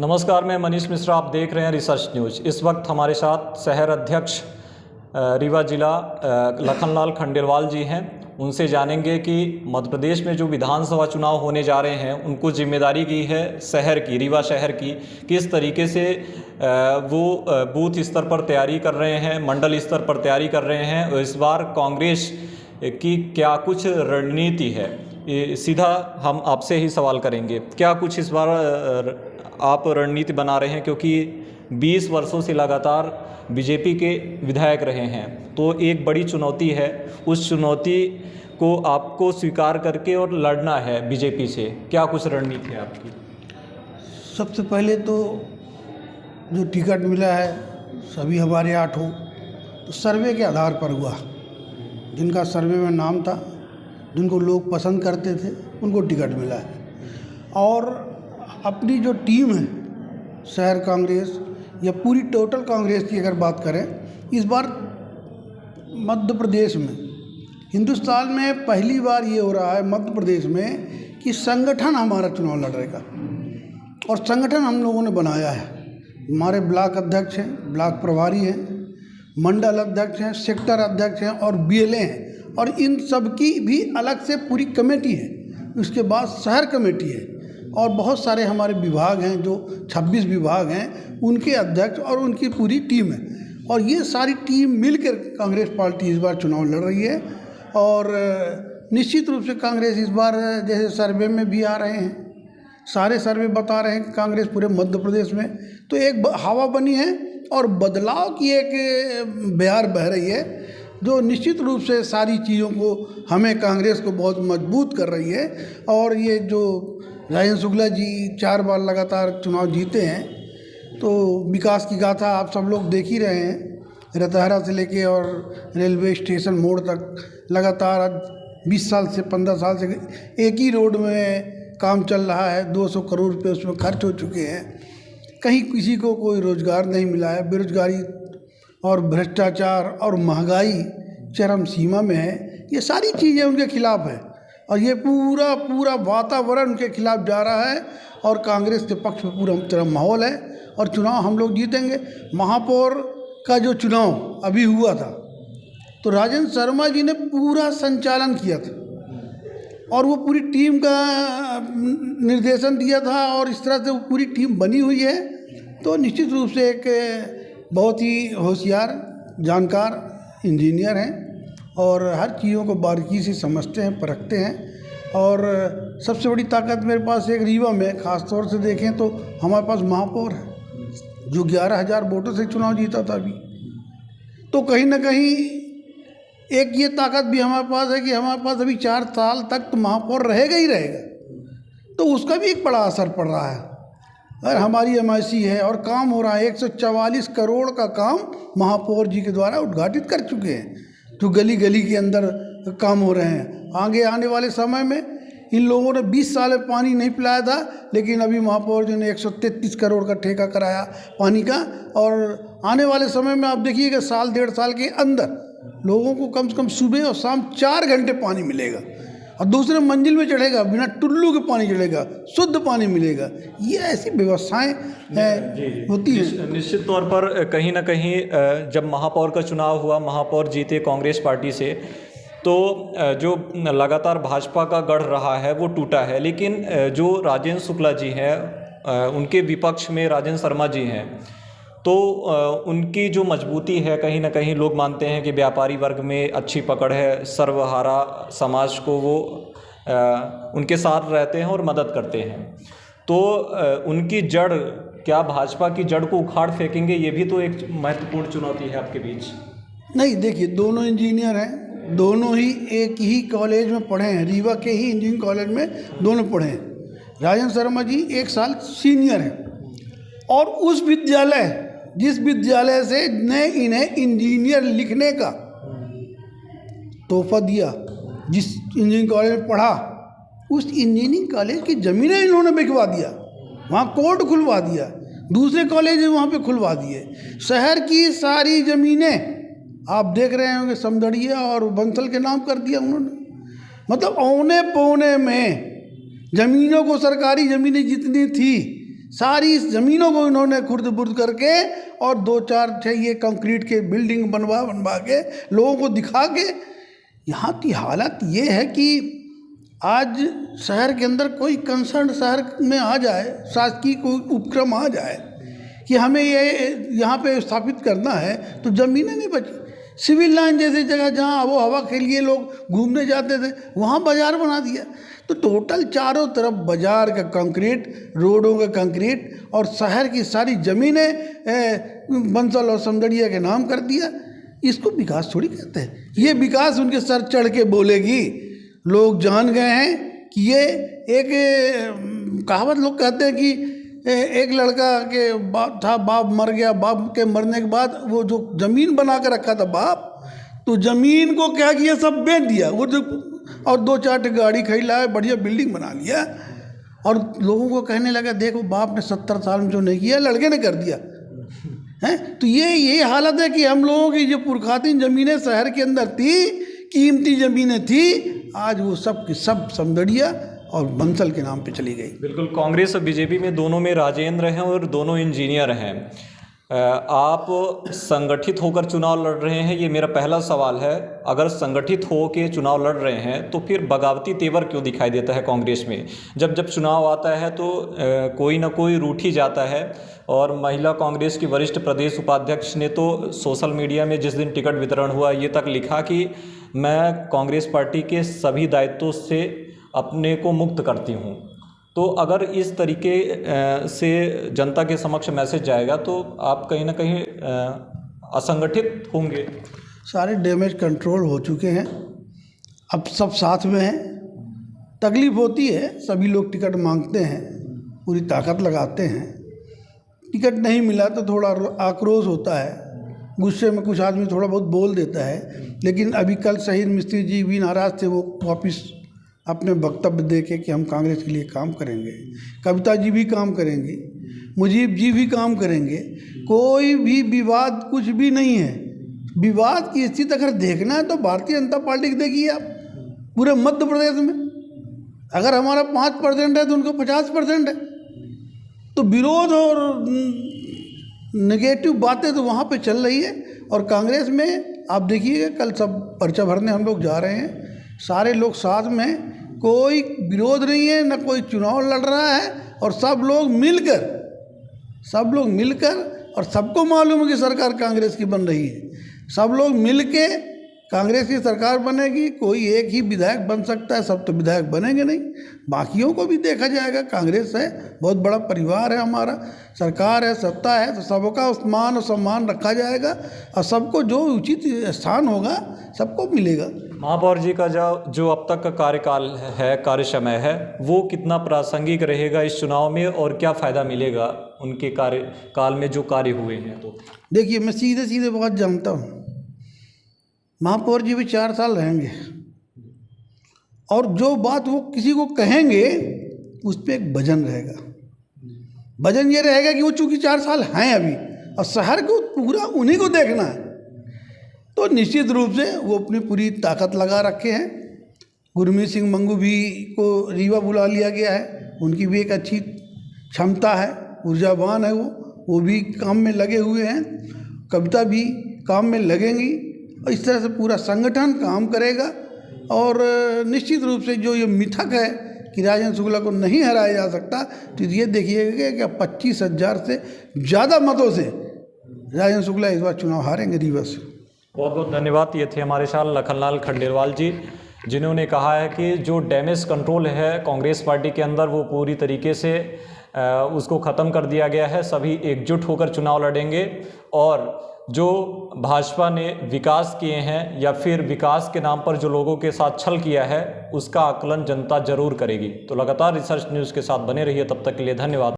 नमस्कार, मैं मनीष मिश्रा। आप देख रहे हैं रिसर्च न्यूज़। इस वक्त हमारे साथ शहर अध्यक्ष रीवा जिला लखनलाल खंडेलवाल जी हैं। उनसे जानेंगे कि मध्य प्रदेश में जो विधानसभा चुनाव होने जा रहे हैं उनको जिम्मेदारी की है शहर की, रीवा शहर की, किस तरीके से वो बूथ स्तर पर तैयारी कर रहे हैं, मंडल स्तर पर तैयारी कर रहे हैं और इस बार कांग्रेस की क्या कुछ रणनीति है। सीधा हम आपसे ही सवाल करेंगे, क्या कुछ इस बार आप रणनीति बना रहे हैं, क्योंकि 20 वर्षों से लगातार बीजेपी के विधायक रहे हैं, तो एक बड़ी चुनौती है। उस चुनौती को आपको स्वीकार करके और लड़ना है बीजेपी से। क्या कुछ रणनीति है आपकी? सबसे पहले तो जो टिकट मिला है सभी हमारे 8 हो तो सर्वे के आधार पर हुआ। जिनका सर्वे में नाम था, जिनको लोग पसंद करते थे, उनको टिकट मिला है। और अपनी जो टीम है शहर कांग्रेस या पूरी टोटल कांग्रेस की अगर बात करें, इस बार मध्य प्रदेश में, हिंदुस्तान में पहली बार ये हो रहा है मध्य प्रदेश में कि संगठन हमारा चुनाव लड़ेगा। और संगठन हम लोगों ने बनाया है। हमारे ब्लॉक अध्यक्ष हैं, ब्लॉक प्रभारी हैं, मंडल अध्यक्ष हैं, सेक्टर अध्यक्ष हैं और बीएलए हैं। और इन सब की भी अलग से पूरी कमेटी है। उसके बाद शहर कमेटी है और बहुत सारे हमारे विभाग हैं, जो 26 विभाग हैं, उनके अध्यक्ष और उनकी पूरी टीम है। और ये सारी टीम मिलकर कांग्रेस पार्टी इस बार चुनाव लड़ रही है। और निश्चित रूप से कांग्रेस इस बार, जैसे सर्वे में भी आ रहे हैं, सारे सर्वे बता रहे हैं कि कांग्रेस पूरे मध्य प्रदेश में तो एक हवा बनी है और बदलाव की एक बहार बह रही है, जो निश्चित रूप से सारी चीज़ों को, हमें कांग्रेस को बहुत मजबूत कर रही है। और ये जो राजेंद्र शुक्ला जी 4 बार लगातार चुनाव जीते हैं, तो विकास की गाथा आप सब लोग देख ही रहे हैं। रतहरा से लेके और रेलवे स्टेशन मोड़ तक लगातार 20 साल से 15 साल से एक ही रोड में काम चल रहा है। 200 करोड़ रुपये उसमें खर्च हो चुके हैं। कहीं किसी को कोई रोज़गार नहीं मिला है। बेरोजगारी और भ्रष्टाचार और महंगाई चरम सीमा में है। ये सारी चीज़ें उनके खिलाफ है और ये पूरा वातावरण उनके खिलाफ जा रहा है। और कांग्रेस के पक्ष में पूरा तरह माहौल है और चुनाव हम लोग जीतेंगे। महापौर का जो चुनाव अभी हुआ था, तो राजेंद्र शर्मा जी ने पूरा संचालन किया था और वो पूरी टीम का निर्देशन दिया था और इस तरह से वो पूरी टीम बनी हुई है। तो निश्चित रूप से एक बहुत ही होशियार, जानकार इंजीनियर हैं और हर चीज़ों को बारीकी से समझते हैं, परखते हैं। और सबसे बड़ी ताकत मेरे पास एक रीवा में ख़ास तौर से देखें तो हमारे पास महापौर है, जो 11,000 वोटों से चुनाव जीता था अभी। तो कहीं ना कहीं एक ये ताकत भी हमारे पास है कि हमारे पास अभी 4 साल तक तो महापौर रहेगा ही रहेगा। तो उसका भी एक बड़ा असर पड़ रहा है। और हमारी एमआईसी है और काम हो रहा है। 144 करोड़ का काम महापौर जी के द्वारा उद्घाटित कर चुके हैं, जो गली गली के अंदर काम हो रहे हैं। आगे आने वाले समय में इन लोगों ने 20 साल में पानी नहीं पिलाया था, लेकिन अभी महापौर जी ने 133 करोड़ का ठेका कराया पानी का। और आने वाले समय में आप देखिएगा, साल 1.5 साल के अंदर लोगों को कम से कम सुबह और शाम 4 घंटे पानी मिलेगा और दूसरे मंजिल में चढ़ेगा, बिना टुल्लू के पानी चढ़ेगा, शुद्ध पानी मिलेगा। ये ऐसी व्यवस्थाएं होती हैं। निश्चित तौर पर कहीं ना कहीं जब महापौर का चुनाव हुआ, महापौर जीते कांग्रेस पार्टी से, तो जो लगातार भाजपा का गढ़ रहा है वो टूटा है। लेकिन जो राजेंद्र शुक्ला जी हैं, उनके विपक्ष में राजेंद्र शर्मा जी हैं, तो उनकी जो मजबूती है, कहीं ना कहीं लोग मानते हैं कि व्यापारी वर्ग में अच्छी पकड़ है, सर्वहारा समाज को वो उनके साथ रहते हैं और मदद करते हैं। तो उनकी जड़, क्या भाजपा की जड़ को उखाड़ फेंकेंगे? ये भी तो एक महत्वपूर्ण चुनौती है आपके बीच। नहीं, देखिए, दोनों इंजीनियर हैं, दोनों ही एक ही कॉलेज में पढ़े हैं, रीवा के ही इंजीनियरिंग कॉलेज में दोनों पढ़े हैं। राजेंद्र शर्मा जी 1 साल सीनियर हैं और उस विद्यालय, जिस विद्यालय से ने इन्हें इंजीनियर लिखने का तोहफा दिया, जिस इंजीनियरिंग कॉलेज में पढ़ा, उस इंजीनियरिंग कॉलेज की ज़मीनें इन्होंने बिकवा दिया, वहाँ कोर्ट खुलवा दिया, दूसरे कॉलेज वहाँ पे खुलवा दिए। शहर की सारी ज़मीनें आप देख रहे होंगे, समदड़िया और बंसल के नाम कर दिया उन्होंने। मतलब औने पौने में ज़मीनों को, सरकारी ज़मीनें जितनी थी सारी ज़मीनों को इन्होंने खुर्द बुर्द करके और 2-4 ये कंक्रीट के बिल्डिंग बनवा के लोगों को दिखा के यहाँ की हालत ये है कि आज शहर के अंदर कोई कंसर्न शहर में आ जाए, शासकीय कोई उपक्रम आ जाए कि हमें ये यहाँ पे स्थापित करना है तो ज़मीनें नहीं बची। सिविल लाइन जैसी जगह जहाँ आबो हवा के लिए लोग घूमने जाते थे वहाँ बाज़ार बना दिया। तो टोटल चारों तरफ बाज़ार का कंक्रीट, रोडों का कंक्रीट और शहर की सारी ज़मीनें बंसल और समदड़िया के नाम कर दिया। इसको विकास थोड़ी कहते हैं। ये विकास उनके सर चढ़ के बोलेगी। लोग जान गए हैं कि ये एक कहावत लोग कहते हैं कि एक लड़का के बाप मर गया, बाप के मरने के बाद वो जो ज़मीन बना कर रखा था बाप, तो ज़मीन को क्या किया, सब बेच दिया वो जो, और 2-4 गाड़ी खरीद लाया, बढ़िया बिल्डिंग बना लिया और लोगों को कहने लगा देखो बाप ने 70 साल में जो नहीं किया लड़के ने कर दिया है। तो ये हालत है कि हम लोगों की जो पुरखातिन ज़मीनें शहर के अंदर थी, कीमती ज़मीनें थी, आज वो सब की सब समदड़िया और बंसल के नाम पे चली गई। बिल्कुल, कांग्रेस और बीजेपी में दोनों में राजेंद्र हैं और दोनों इंजीनियर हैं। आप संगठित होकर चुनाव लड़ रहे हैं, ये मेरा पहला सवाल है। अगर संगठित हो के चुनाव लड़ रहे हैं तो फिर बगावती तेवर क्यों दिखाई देता है कांग्रेस में? जब जब चुनाव आता है तो कोई ना कोई रूठ ही जाता है। और महिला कांग्रेस की वरिष्ठ प्रदेश उपाध्यक्ष ने तो सोशल मीडिया में जिस दिन टिकट वितरण हुआ ये तक लिखा कि मैं कांग्रेस पार्टी के सभी दायित्वों से अपने को मुक्त करती हूँ। तो अगर इस तरीके से जनता के समक्ष मैसेज जाएगा तो आप कहीं ना कहीं असंगठित होंगे। सारे डैमेज कंट्रोल हो चुके हैं, अब सब साथ में हैं। तकलीफ़ होती है, सभी लोग टिकट मांगते हैं, पूरी ताकत लगाते हैं। टिकट नहीं मिला तो थोड़ा आक्रोश होता है, गुस्से में कुछ आदमी थोड़ा बहुत बोल देता है। लेकिन अभी कल शहीद मिस्त्री जी भी नाराज़ थे, वो वापस अपने वक्तव्य दे के कि हम कांग्रेस के लिए काम करेंगे। कविता जी भी काम करेंगी, मुजीब जी भी काम करेंगे। कोई भी विवाद कुछ भी नहीं है। विवाद की स्थिति अगर देखना है तो भारतीय जनता पार्टी की देखिए आप, पूरे मध्य प्रदेश में अगर हमारा 5% है तो उनको 50% है। तो विरोध और नेगेटिव बातें तो वहाँ पे चल रही है। और कांग्रेस में आप देखिएगा कल सब पर्चा भरने हम लोग जा रहे हैं, सारे लोग साथ में, कोई विरोध नहीं है, न कोई चुनाव लड़ रहा है। और सब लोग मिलकर और सबको मालूम है कि सरकार कांग्रेस की बन रही है। सब लोग मिलके कांग्रेस की सरकार बनेगी। कोई एक ही विधायक बन सकता है, सब तो विधायक बनेंगे नहीं, बाकियों को भी देखा जाएगा। कांग्रेस है, बहुत बड़ा परिवार है हमारा, सरकार है, सत्ता है, तो सबका मान और सम्मान रखा जाएगा और सबको जो उचित स्थान होगा सबको मिलेगा। महापौर जी का जो अब तक का कार्यकाल है, कार्य समय है, वो कितना प्रासंगिक रहेगा इस चुनाव में और क्या फ़ायदा मिलेगा उनके कार्यकाल में जो कार्य हुए हैं? तो देखिए, मैं सीधे बात जानता हूँ, महापौर जी भी 4 साल रहेंगे और जो बात वो किसी को कहेंगे उस पर एक वजन रहेगा। वजन ये रहेगा कि वो चूँकि 4 साल हैं अभी और शहर को पूरा उन्हीं को देखना है, तो निश्चित रूप से वो अपनी पूरी ताकत लगा रखे हैं। गुरमीत सिंह मंगू भी को रीवा बुला लिया गया है, उनकी भी एक अच्छी क्षमता है, ऊर्जावान है, वो भी काम में लगे हुए हैं। कविता भी काम में लगेंगी और इस तरह से पूरा संगठन काम करेगा। और निश्चित रूप से जो ये मिथक है कि राजेंद्र शुक्ला को नहीं हराया जा सकता, तो ये देखिएगा कि 25,000 से ज़्यादा मतों से राजेंद्र शुक्ला इस बार चुनाव हारेंगे रीवा से। बहुत बहुत धन्यवाद। ये थे हमारे साथ लखनलाल खंडेलवाल जी, जिन्होंने कहा है कि जो डैमेज कंट्रोल है कांग्रेस पार्टी के अंदर वो पूरी तरीके से उसको ख़त्म कर दिया गया है। सभी एकजुट होकर चुनाव लड़ेंगे और जो भाजपा ने विकास किए हैं या फिर विकास के नाम पर जो लोगों के साथ छल किया है उसका आकलन जनता जरूर करेगी। तो लगातार रिसर्च न्यूज़ के साथ बने रहिए, तब तक के लिए धन्यवाद।